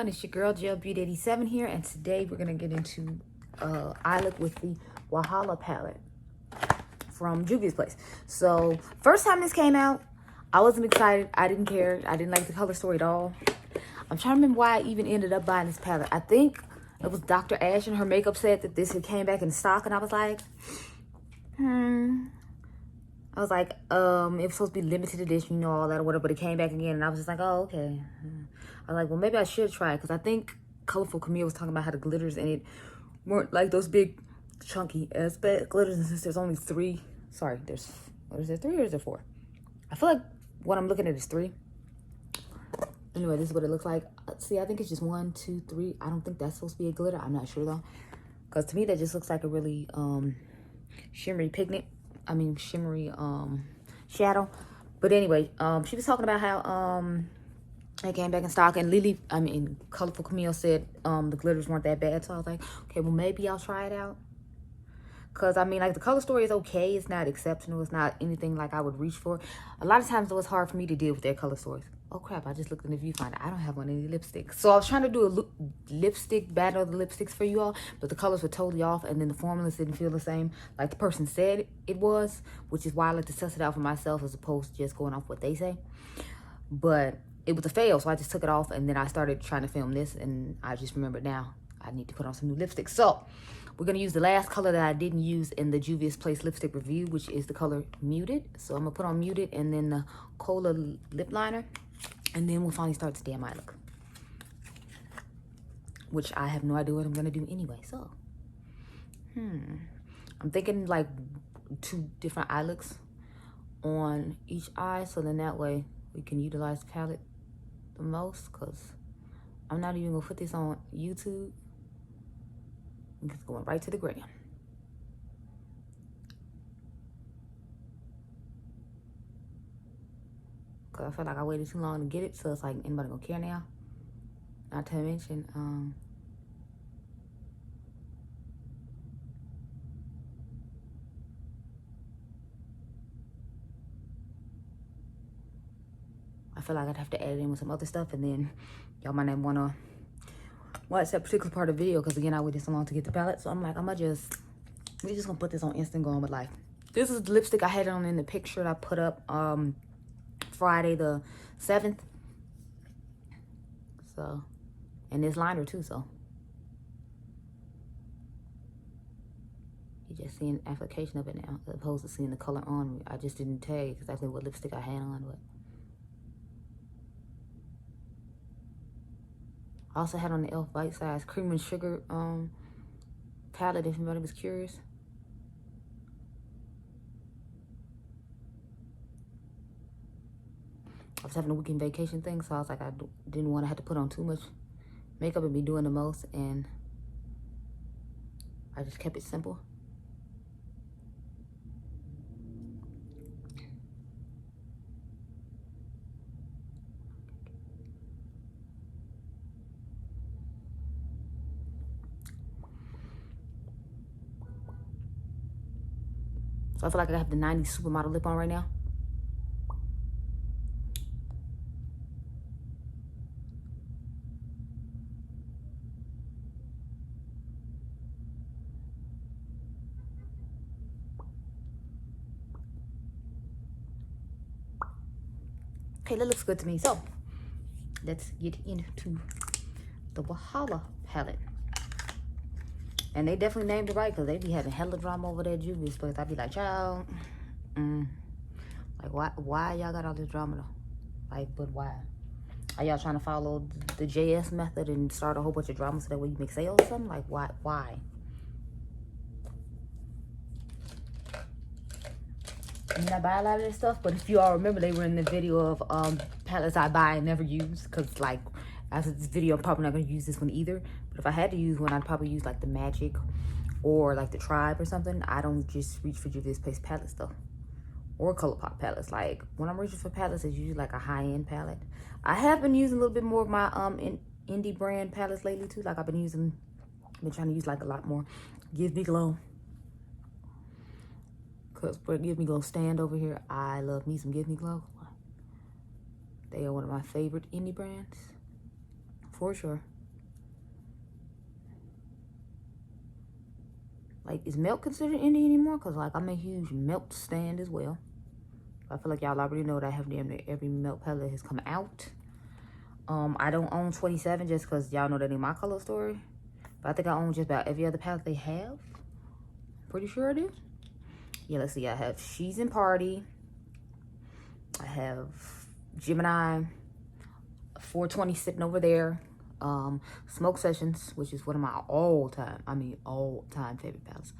everyone, it's your girl Gel Beauty 87 here, and today we're gonna get into eye look with the Wahala palette from Juvia's place. So first time this came out, I wasn't excited. I didn't care. I didn't like the color story at all. I'm trying to remember why I even ended up buying this palette. I think it was Dr. Ash and her makeup said that this had came back in stock, and I was like, I was like, it was supposed to be limited edition, you know, all that or whatever, but it came back again, and I was just like, oh, okay. I was like, well, maybe I should try it, because I think Colorful Camille was talking about how the glitters in it weren't like those big, chunky ass glitters, and since there's only 3, sorry, there's, what is there, 3 or is there 4? I feel like what I'm looking at is 3. Anyway, this is what it looks like. See, I think it's just 1, 2, 3. I don't think that's supposed to be a glitter. I'm not sure, though, because to me, that just looks like a really shimmery shadow. But anyway, she was talking about how it came back in stock, and Colorful Camille said the glitters weren't that bad. So I was like, okay, well, maybe I'll try it out. Because, I mean, like, the color story is okay. It's not exceptional. It's not anything like I would reach for. A lot of times, though, it's hard for me to deal with their color stories. Oh, crap. I just looked in the viewfinder. I don't have on any lipstick. So I was trying to do a lipstick battle of the lipsticks for you all. But the colors were totally off. And then the formulas didn't feel the same like the person said it was. Which is why I like to test it out for myself as opposed to just going off what they say. But it was a fail. So I just took it off. And then I started trying to film this. And I just remembered now I need to put on some new lipstick. So we're going to use the last color that I didn't use in the Juvia's Place lipstick review, which is the color Muted. So I'm going to put on Muted and then the Cola lip liner. And then we'll finally start the damn eye look. Which I have no idea what I'm going to do anyway. So, I'm thinking like 2 different eye looks on each eye. So then that way we can utilize the palette the most. Because I'm not even going to put this on YouTube. It's going right to the gram. Because I feel like I waited too long to get it, so it's like, anybody gonna care now? Not to mention, I feel like I'd have to add it in with some other stuff, and then y'all might not wanna watch that particular part of the video, because again, I waited so long to get the palette. So I'm like, we're just gonna put this on instant, going with life. This is the lipstick I had on in the picture that I put up Friday the 7th. So, and this liner too, so you just see an application of it now as opposed to seeing the color on. I just didn't tell you exactly what lipstick I had on, but I also had on the e.l.f. Bite Size Cream and Sugar palette, if anybody was curious. I was having a weekend vacation thing, so I was like, I didn't want to have to put on too much makeup and be doing the most, and I just kept it simple. So I feel like I have the 90s supermodel lip on right now. Okay, that looks good to me. So let's get into the Wahala palette. And they definitely named it right, because they be having hella drama over there at Juvia's place. I'd be like, child, like, why y'all got all this drama though? Like, but why? Are y'all trying to follow the JS method and start a whole bunch of drama so that way you make sales or something? Like, why? I mean, I buy a lot of this stuff, but if you all remember, they were in the video of palettes I buy and never use, because like after this video, I'm probably not going to use this one either. But if I had to use one, I'd probably use like the Magic or like the Tribe or something. I don't just reach for Juvia's Place palettes though, or ColourPop palettes. Like when I'm reaching for palettes, it's usually like a high-end palette. I have been using a little bit more of my indie brand palettes lately too. Like I've been trying to use like a lot more Give Me Glow. Because for Give Me Glow stand over here, I love me some Give Me Glow. They are one of my favorite indie brands, for sure. Like, is milk considered indie anymore? Because, like, I'm a huge milk stand as well. I feel like y'all already know that I have damn near every milk palette that has come out. I don't own 27 just because y'all know that ain't my color story. But I think I own just about every other palette they have. Pretty sure I do. Yeah, let's see. I have She's in Party. I have Gemini. 420 sitting over there. Smoke Sessions, which is one of my all-time favorite palettes.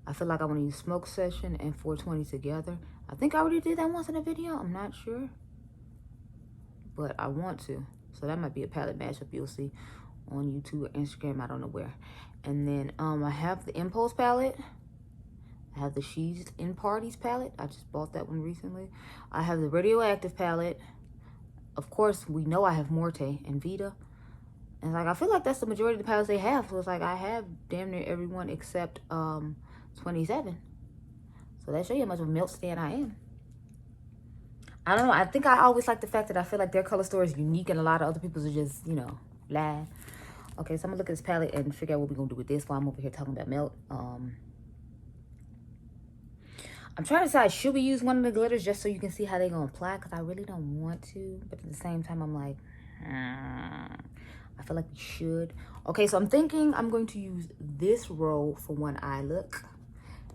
I feel like I want to use Smoke Session and 420 together. I think I already did that once in a video. I'm not sure. But I want to. So that might be a palette mashup you'll see on YouTube or Instagram. I don't know where. And then I have the Impulse palette. I have the She's in Parties palette. I just bought that one recently. I have the Radioactive palette. Of course, we know I have Morte and Vita. And like, I feel like that's the majority of the palettes they have. So it's like I have damn near everyone except 27. So that shows you how much of a milk stand I am. I don't know. I think I always like the fact that I feel like their color story is unique and a lot of other people's are just, you know, blah. Okay, so I'm gonna look at this palette and figure out what we're gonna do with this while I'm over here talking about milk. I'm trying to decide, should we use one of the glitters just so you can see how they're gonna apply? Because I really don't want to. But at the same time, I'm like, I feel like we should. Okay, so I'm thinking I'm going to use this row for one eye look.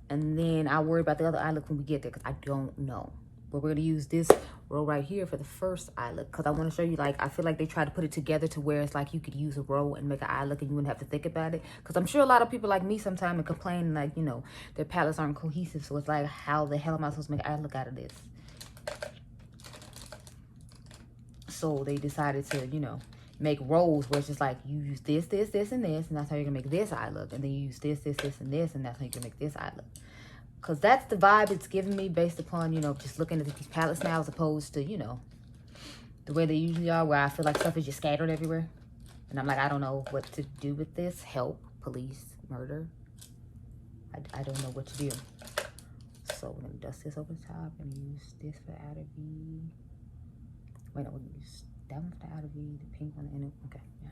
And then I'll worry about the other eye look when we get there because I don't know. But we're going to use this row right here for the first eye look. Because I want to show you, like, I feel like they try to put it together to where it's like you could use a row and make an eye look and you wouldn't have to think about it. Because I'm sure a lot of people like me sometimes and complain, like, you know, their palettes aren't cohesive. So it's like, how the hell am I supposed to make an eye look out of this? So they decided to, you know, make rows where it's just like you use this, this, this, and this, and that's how you're gonna make this eye look. And then you use this, this, this, and this, and that's how you're gonna make this eye look. Because that's the vibe it's giving me based upon, you know, just looking at these palettes now as opposed to, you know, the way they usually are, where I feel like stuff is just scattered everywhere. And I'm like, I don't know what to do with this. Help, police, murder. I don't know what to do. So we're gonna dust this over the top and use this for outer V. Wait, no, we're gonna use that one for the outer V, the pink one in it. Okay, yeah.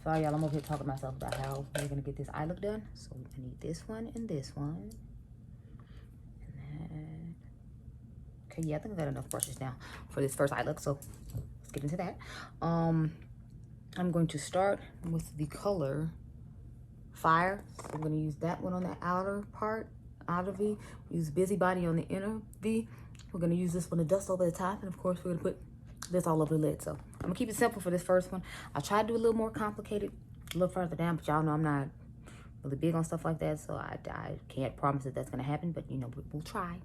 Sorry, y'all, I'm over here talking to myself about how we're gonna get this eye look done. So I need this one and this one. And then, okay, yeah, I think I got enough brushes now for this first eye look. So let's get into that. I'm going to start with the color Fire. So I'm gonna use that one on the outer part, outer V. Use Busybody on the inner V. We're gonna use this one to dust over the top, and of course we're gonna put this all over the lid. So I'm gonna keep it simple for this first one. I'll try to do a little more complicated a little further down, but y'all know I'm not really big on stuff like that, so I can't promise that that's gonna happen, but you know, we'll try.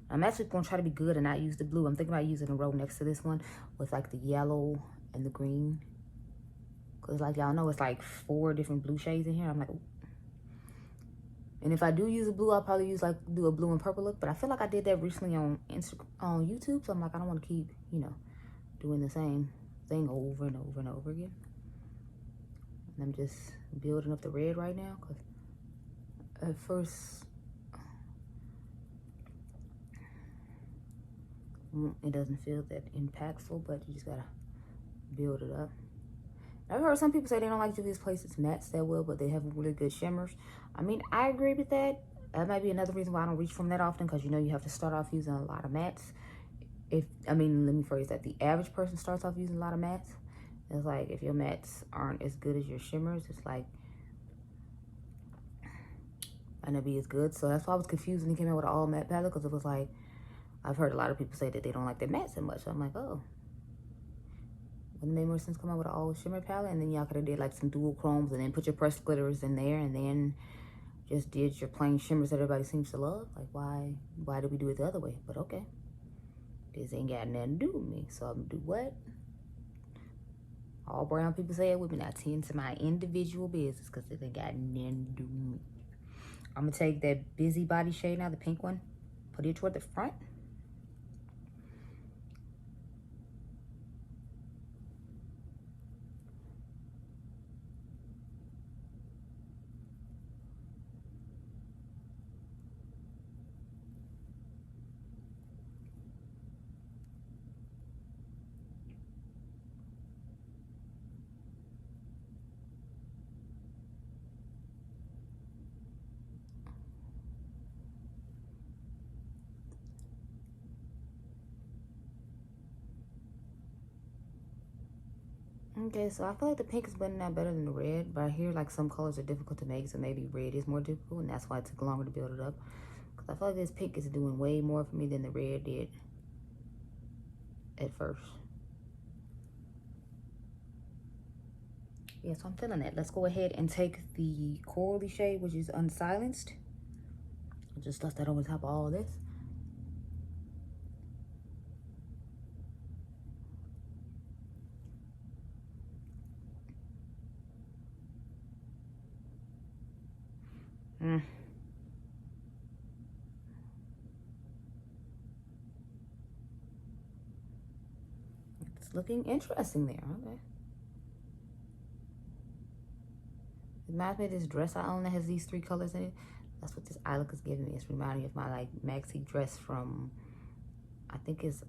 I'm actually gonna try to be good and not use the blue. I'm thinking about using a row next to this one with like the yellow and the green, because like y'all know it's like 4 different blue shades in here. I'm like, ooh. And if I do use a blue, I'll probably do a blue and purple look. But I feel like I did that recently on YouTube. So I'm like, I don't want to keep, you know, doing the same thing over and over and over again. And I'm just building up the red right now. Because at first, it doesn't feel that impactful. But you just got to build it up. I've heard some people say they don't like Juvia's Place's mattes that well, but they have really good shimmers. I mean, I agree with that. That might be another reason why I don't reach from that often, because you know you have to start off using a lot of mattes. Let me phrase that. The average person starts off using a lot of mattes. It's like if your mattes aren't as good as your shimmers, it's like might not be as good. So that's why I was confused when he came out with an all matte palette, because it was like, I've heard a lot of people say that they don't like their mattes that much. So I'm like, oh. Wouldn't it make more sense to come out with an all shimmer palette, and then y'all could have did like some dual chromes and then put your pressed glitters in there, and then just did your plain shimmers that everybody seems to love. Like, why did we do it the other way? But okay, this ain't got nothing to do with me, so I'm gonna do what all brown people say it with me. I tend to my individual business, because it ain't got nothing to do with me. I'm gonna take that Busybody shade now, the pink one, put it toward the front. Okay, so I feel like the pink is blending out better than the red, but I hear like some colors are difficult to make, so maybe red is more difficult, and that's why it took longer to build it up. Because I feel like this pink is doing way more for me than the red did at first. Yeah, so I'm feeling that. Let's go ahead and take the corally shade, which is unsilenced. I'll just dust that over top of all of this. It's looking interesting there. Okay. It reminds me of this dress I own that has these 3 colors in it. That's what this eye look is giving me. It's reminding me of my like maxi dress from, I think it's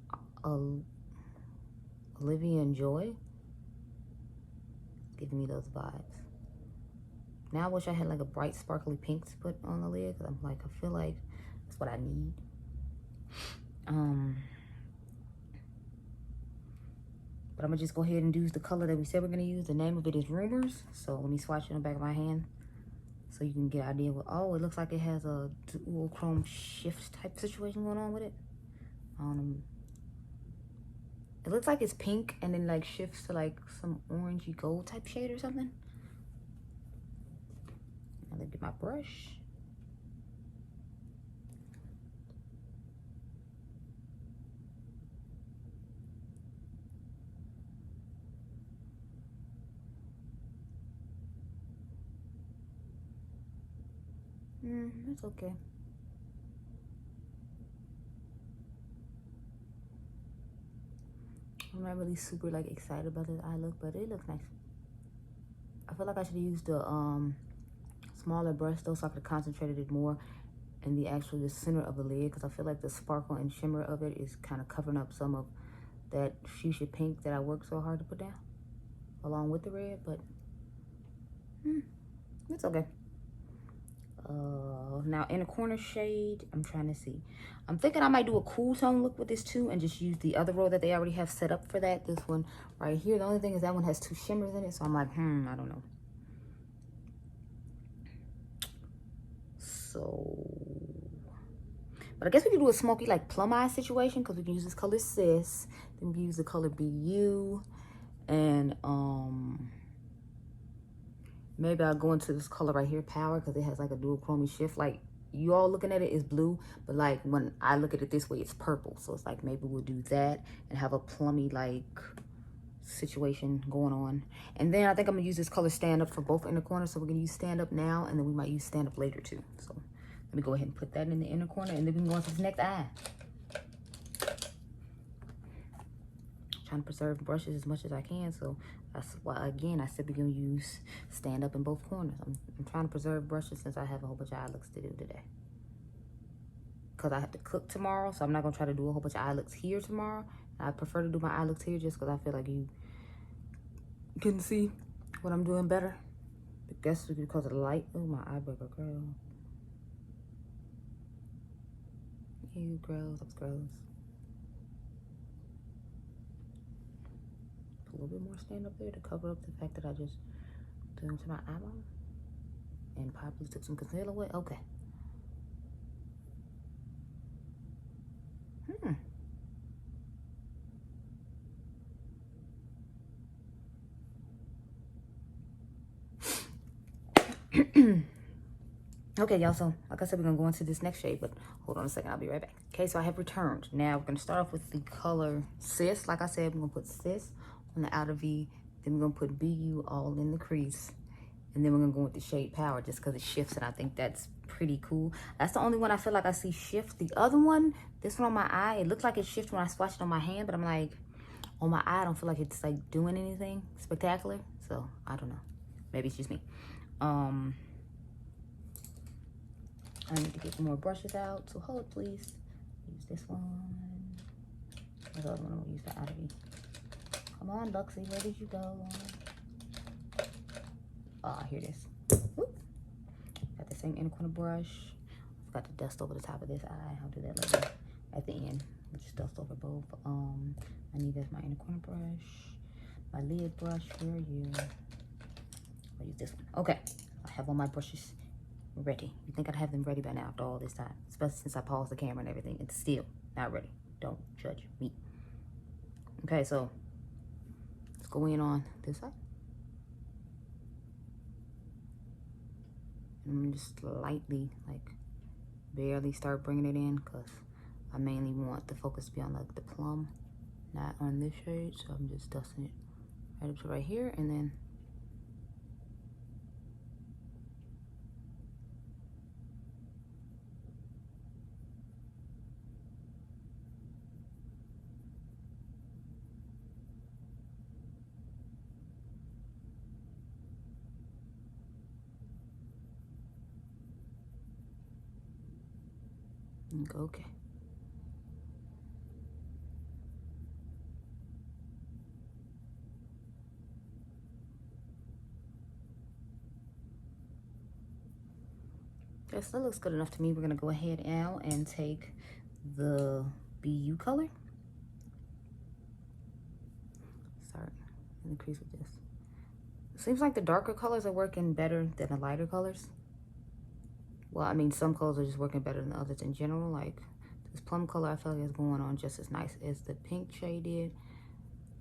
Olivia and Joy. It's giving me those vibes. Now I wish I had like a bright sparkly pink to put on the lid, because I'm like, I feel like that's what I need. But I'm gonna just go ahead and use the color that we said we're gonna use. The name of it is Rumors. So let me swatch it on the back of my hand so you can get an idea what, oh, it looks like it has a dual chrome shift type situation going on with it. It looks like it's pink and then like shifts to like some orangey gold type shade or something. Now let me get my brush. It's okay. I'm not really super like excited about this eye look, but it looks nice. I feel like I should have used the smaller brush though, so I could have concentrated it more in the center of the lid, because I feel like the sparkle and shimmer of it is kind of covering up some of that fuchsia pink that I worked so hard to put down along with the red, but it's okay. Now in the corner shade, I'm trying to see. I'm thinking I might do a cool tone look with this too and just use the other row that they already have set up for that. This one right here. The only thing is that one has 2 shimmers in it, so I'm like, I don't know. So, but I guess we could do a smoky like plum eye situation, because we can use this color Sis, then we can use the color BU, and maybe I'll go into this color right here, Power, because it has like a dual chromey shift. Like, you all looking at it is blue, but like when I look at it this way, it's purple. So it's like, maybe we'll do that and have a plummy like situation going on. And then I think I'm gonna use this color Stand Up for both inner corners. So we're gonna use Stand Up now, and then we might use Stand Up later too. So let me go ahead and put that in the inner corner, and then we can go into this next eye. Trying to preserve brushes as much as I can, so that's why again I said we're gonna use Stand Up in both corners. I'm trying to preserve brushes since I have a whole bunch of eye looks to do today, because I have to cook tomorrow, so I'm not gonna try to do a whole bunch of eye looks here tomorrow. I prefer to do my eye looks here just because I feel like you can see what I'm doing better. I guess it's because of the light. Oh, my eye burger, girl. You gross, that's gross. A little bit more Stand Up there to cover up the fact that I just did into my eyeball and probably took some concealer away. Okay. Okay, y'all, so like I said, we're gonna go into this next shade, but hold on a second, I'll be right back. Okay, so I have returned. Now we're gonna start off with the color Sis. Like I said, we're gonna put Sis on the outer V, then we're gonna put BU all in the crease, and then we're gonna go with the shade Power just because it shifts, and I think that's pretty cool. That's the only one I feel like I see shift. The other one, this one on my eye, it looks like it shifts when I swatch it on my hand, but I'm like, on my eye, I don't feel like it's like doing anything spectacular. So I don't know, maybe it's just me. I need to get some more brushes out, so hold please. Use this one. The other one, I'm gonna use the outer V. Come on, Luxie, where did you go? Ah, here it is. Whoop. Got the same inner corner brush. Forgot to dust over the top of this eye. I'll do that later at the end. Just dust over both. I need this my inner corner brush. My lid brush, where are you? I'll use this one. Okay, I have all my brushes ready. You think I'd have them ready by now after all this time? Especially since I paused the camera and everything. It's still not ready. Don't judge me. Okay, so let's go in on this side. And I'm gonna just lightly, like, barely start bringing it in because I mainly want the focus to be on like the plum, not on this shade. So I'm just dusting it right up to right here, and then go okay. That still looks good enough to me. We're gonna go ahead now and take the BU color. Start in the crease with this. It seems like the darker colors are working better than the lighter colors. Well, I mean, some colors are just working better than others in general. Like this plum color, I feel like is going on just as nice as the pink shade did.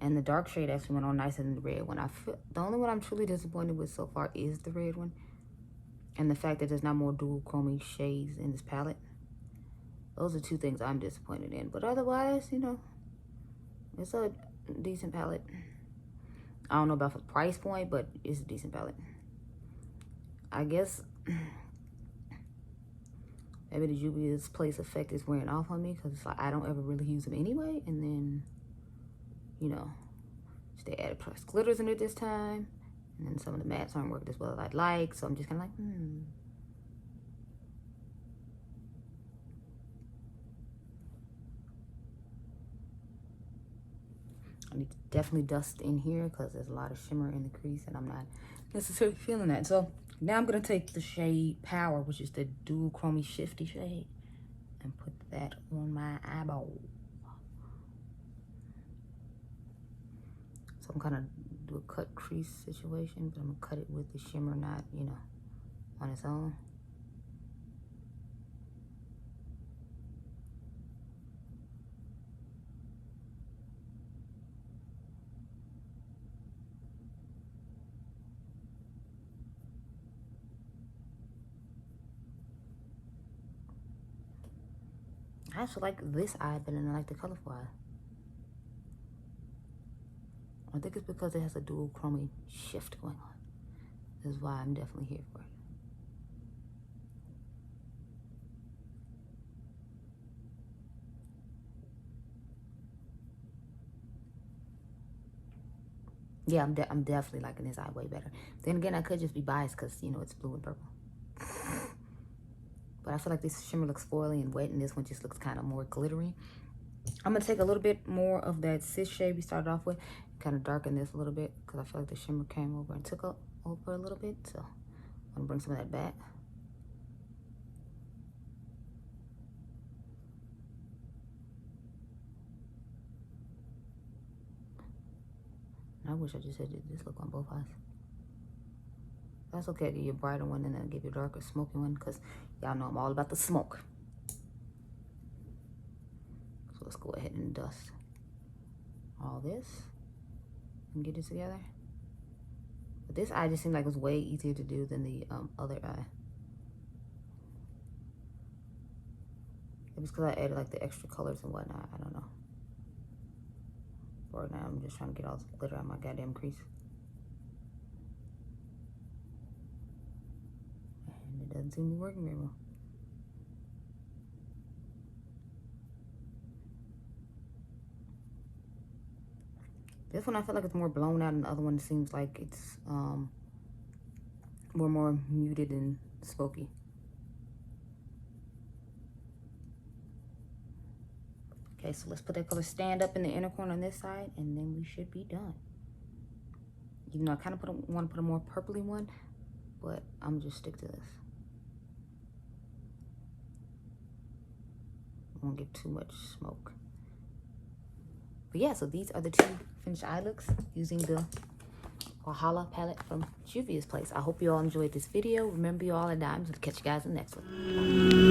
And the dark shade actually went on nicer than the red one. The only one I'm truly disappointed with so far is the red one. And the fact that there's not more dual chromey shades in this palette. Those are two things I'm disappointed in. But otherwise, you know, it's a decent palette. I don't know about the price point, but it's a decent palette. I guess maybe the Juvia's Place effect is wearing off on me because it's like I don't ever really use them anyway. And then, you know, they added plus glitters in it this time. And then some of the mattes aren't working as well as I'd like. So I'm just kind of like, I need to definitely dust in here because there's a lot of shimmer in the crease and I'm not necessarily feeling that. So now I'm going to take the shade Power, which is the dual chromey shifty shade, and put that on my eyeball. So I'm kind of do a cut crease situation, but I'm going to cut it with the shimmer, not, you know, on its own. I actually like this eye better than I like the colorful eye. I think it's because it has a dual chromey shift going on. This is why I'm definitely here for it. Yeah, I'm definitely liking this eye way better. Then again, I could just be biased because, you know, it's blue and purple. But I feel like this shimmer looks foily and wet, and this one just looks kind of more glittery. I'm going to take a little bit more of that Cis shade we started off with, kind of darken this a little bit, because I feel like the shimmer came over and took up over a little bit. So I'm going to bring some of that back. And I wish I just had this look on both eyes. That's okay, give you a brighter one and then give you a darker smoky one, because y'all know I'm all about the smoke. So let's go ahead and dust all this and get it together. But this eye just seemed like it was way easier to do than the other eye. It was because I added like the extra colors and whatnot. I don't know. Right now I'm just trying to get all this glitter out of my goddamn crease. And it doesn't seem to be working very well. This one I feel like it's more blown out, and the other one seems like it's more muted and smoky. Okay, so let's put that color Stand Up in the inner corner on this side, and then we should be done. Even though I kind of want to put a more purpley one, but I'm gonna just stick to this. I won't get too much smoke. But yeah, so these are the 2 finished eye looks using the Wahala palette from Juvia's place. I hope you all enjoyed this video. Remember, you all are diamonds. I'll catch you guys in the next one.